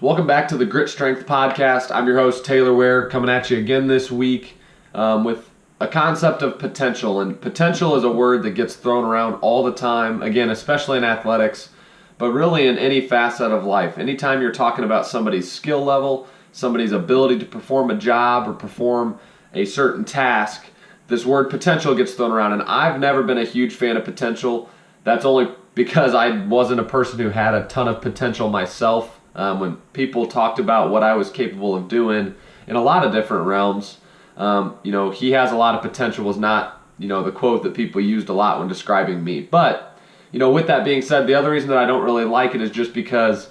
Welcome back to the Grit Strength Podcast. I'm your host, Taylor Ware, coming at you again this week with a concept of potential. And potential is a word that gets thrown around all the time, again, especially in athletics, but really in any facet of life. Anytime you're talking about somebody's skill level, somebody's ability to perform a job or perform a certain task, this word potential gets thrown around. And I've never been a huge fan of potential. That's only because I wasn't a person who had a ton of potential myself. When people talked about what I was capable of doing in a lot of different realms, he has a lot of potential was not, the quote that people used a lot when describing me. But, with that being said, the other reason that I don't really like it is just because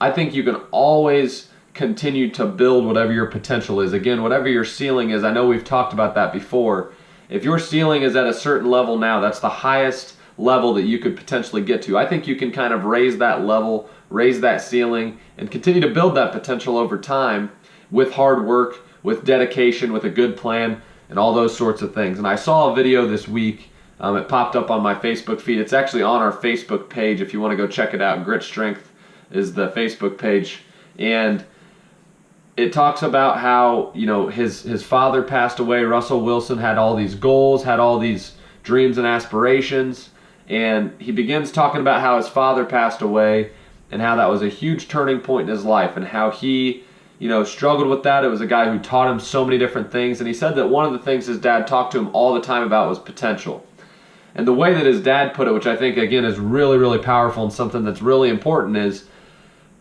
I think you can always continue to build whatever your potential is. Again, whatever your ceiling is, I know we've talked about that before. If your ceiling is at a certain level now, that's the highest level that you could potentially get to. I think you can kind of raise that level, raise that ceiling, and continue to build that potential over time with hard work, with dedication, with a good plan, and all those sorts of things. And I saw a video this week. It popped up on my Facebook feed. It's actually on our Facebook page if you want to go check it out. Grit Strength is the Facebook page. And it talks about how, his father passed away. Russell Wilson had all these goals, had all these dreams and aspirations. And he begins talking about how his father passed away and how that was a huge turning point in his life and how he, struggled with that. It was a guy who taught him so many different things. And he said that one of the things his dad talked to him all the time about was potential. And the way that his dad put it, which I think, again, is really, really powerful and something that's really important, is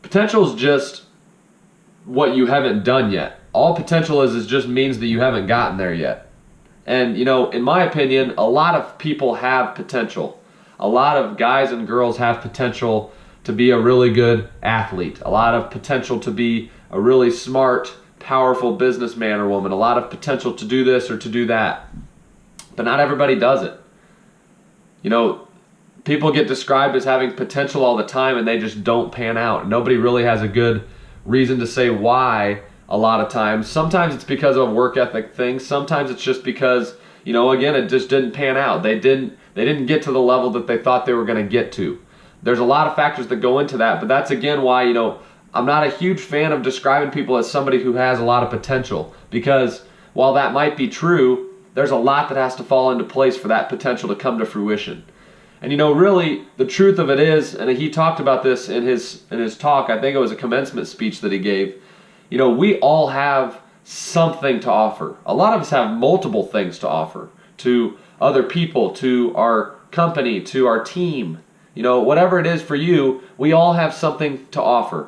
potential is just what you haven't done yet. All potential is just means that you haven't gotten there yet. And, in my opinion, a lot of people have potential. A lot of guys and girls have potential to be a really good athlete, a lot of potential to be a really smart, powerful businessman or woman, a lot of potential to do this or to do that. But not everybody does it. People get described as having potential all the time and they just don't pan out. Nobody really has a good reason to say why a lot of times. Sometimes it's because of a work ethic thing. Sometimes it's just because, again, it just didn't pan out. They didn't get to the level that they thought they were going to get to. There's a lot of factors that go into that, but that's again why, I'm not a huge fan of describing people as somebody who has a lot of potential, because while that might be true, there's a lot that has to fall into place for that potential to come to fruition. And really, the truth of it is, and he talked about this in his talk, I think it was a commencement speech that he gave, we all have something to offer. A lot of us have multiple things to offer to other people, to our company, to our team. Whatever it is for you, we all have something to offer.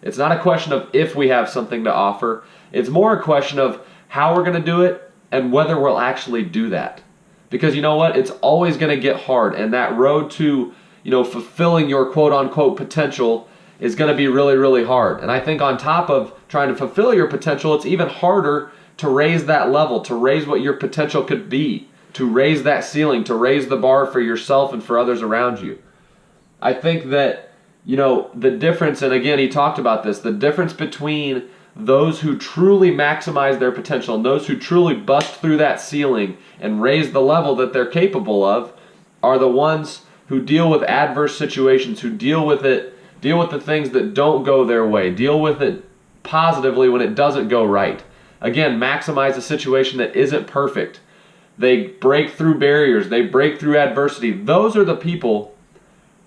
It's not a question of if we have something to offer. It's more a question of how we're going to do it and whether we'll actually do that. Because you know what? It's always going to get hard. And that road to, fulfilling your quote-unquote potential is going to be really, really hard. And I think on top of trying to fulfill your potential, it's even harder to raise that level, to raise what your potential could be, to raise that ceiling, to raise the bar for yourself and for others around you. I think that, the difference, and again, he talked about this, the difference between those who truly maximize their potential and those who truly bust through that ceiling and raise the level that they're capable of are the ones who deal with adverse situations, who deal with the things that don't go their way, deal with it positively when it doesn't go right. Again, maximize a situation that isn't perfect. They break through barriers. They break through adversity. Those are the people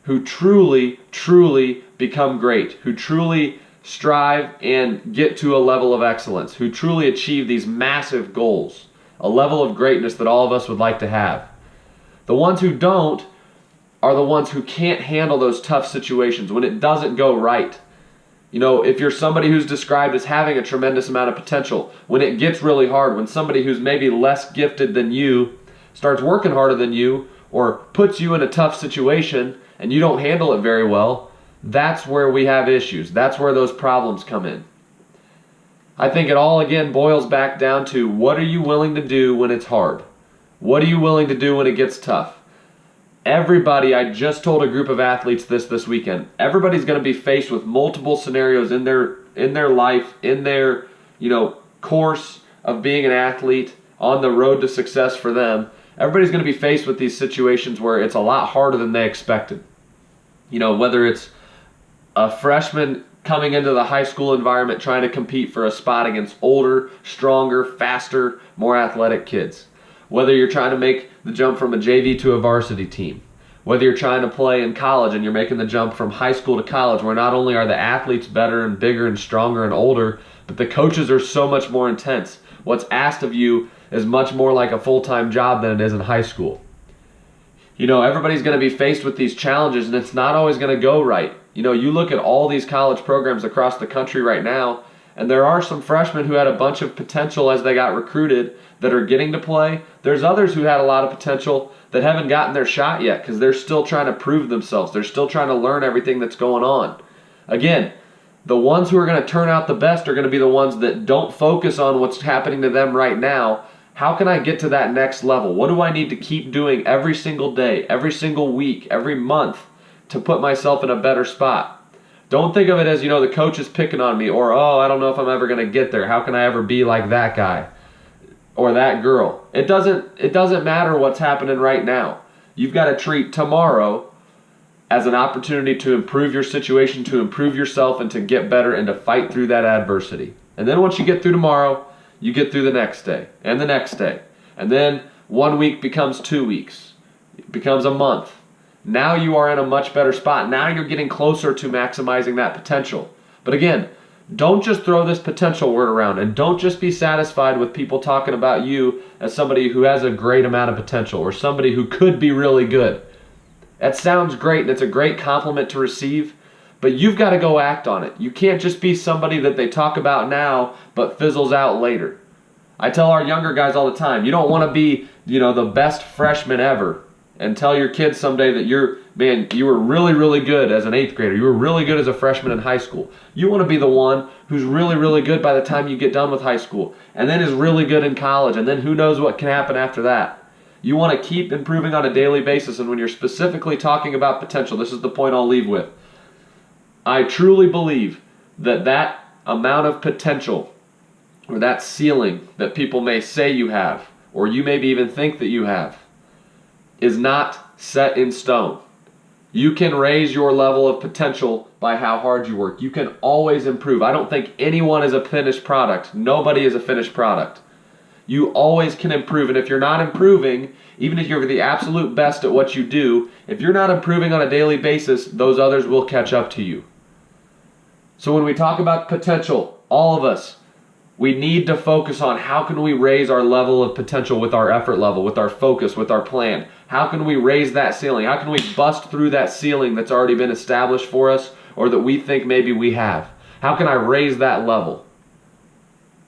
who truly, truly become great, who truly strive and get to a level of excellence, who truly achieve these massive goals, a level of greatness that all of us would like to have. The ones who don't are the ones who can't handle those tough situations when it doesn't go right. If you're somebody who's described as having a tremendous amount of potential, when it gets really hard, when somebody who's maybe less gifted than you starts working harder than you or puts you in a tough situation and you don't handle it very well, that's where we have issues. That's where those problems come in. I think it all, again, boils back down to what are you willing to do when it's hard? What are you willing to do when it gets tough? Everybody, I just told a group of athletes this weekend, everybody's going to be faced with multiple scenarios in their life, in their, course of being an athlete, on the road to success for them. Everybody's going to be faced with these situations where it's a lot harder than they expected. Whether it's a freshman coming into the high school environment trying to compete for a spot against older, stronger, faster, more athletic kids. Whether you're trying to make the jump from a JV to a varsity team. Whether you're trying to play in college and you're making the jump from high school to college, where not only are the athletes better and bigger and stronger and older, but the coaches are so much more intense. What's asked of you is much more like a full-time job than it is in high school. You know, everybody's going to be faced with these challenges, and it's not always going to go right. You know, you look at all these college programs across the country right now, and there are some freshmen who had a bunch of potential as they got recruited that are getting to play. There's others who had a lot of potential that haven't gotten their shot yet because they're still trying to prove themselves. They're still trying to learn everything that's going on. Again, the ones who are going to turn out the best are going to be the ones that don't focus on what's happening to them right now. How can I get to that next level? What do I need to keep doing every single day, every single week, every month to put myself in a better spot? Don't think of it as, you know, the coach is picking on me, or, oh, I don't know if I'm ever going to get there. How can I ever be like that guy or that girl? It doesn't matter what's happening right now. You've got to treat tomorrow as an opportunity to improve your situation, to improve yourself, and to get better and to fight through that adversity. And then once you get through tomorrow, you get through the next day and the next day. And then 1 week becomes 2 weeks. It becomes a month. Now you are in a much better spot. Now you're getting closer to maximizing that potential. But again, don't just throw this potential word around, and don't just be satisfied with people talking about you as somebody who has a great amount of potential or somebody who could be really good. That sounds great, and it's a great compliment to receive, but you've got to go act on it. You can't just be somebody that they talk about now but fizzles out later. I tell our younger guys all the time, you don't want to be, you know, the best freshman ever and tell your kids someday that you were really, really good as an 8th grader. You were really good as a freshman in high school. You want to be the one who's really, really good by the time you get done with high school, and then is really good in college, and then who knows what can happen after that. You want to keep improving on a daily basis, and when you're specifically talking about potential, this is the point I'll leave with. I truly believe that that amount of potential, or that ceiling that people may say you have, or you maybe even think that you have, is not set in stone. You can raise your level of potential by how hard you work. You can always improve. I don't think anyone is a finished product. Nobody is a finished product. You always can improve, and if you're not improving, even if you're the absolute best at what you do, if you're not improving on a daily basis, those others will catch up to you. So when we talk about potential, all of us, we need to focus on how can we raise our level of potential with our effort level, with our focus, with our plan. How can we raise that ceiling? How can we bust through that ceiling that's already been established for us or that we think maybe we have? How can I raise that level?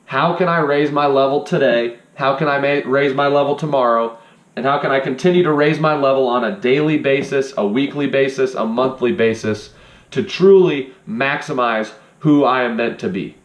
How can I raise my level today? How can I raise my level tomorrow? And how can I continue to raise my level on a daily basis, a weekly basis, a monthly basis to truly maximize who I am meant to be?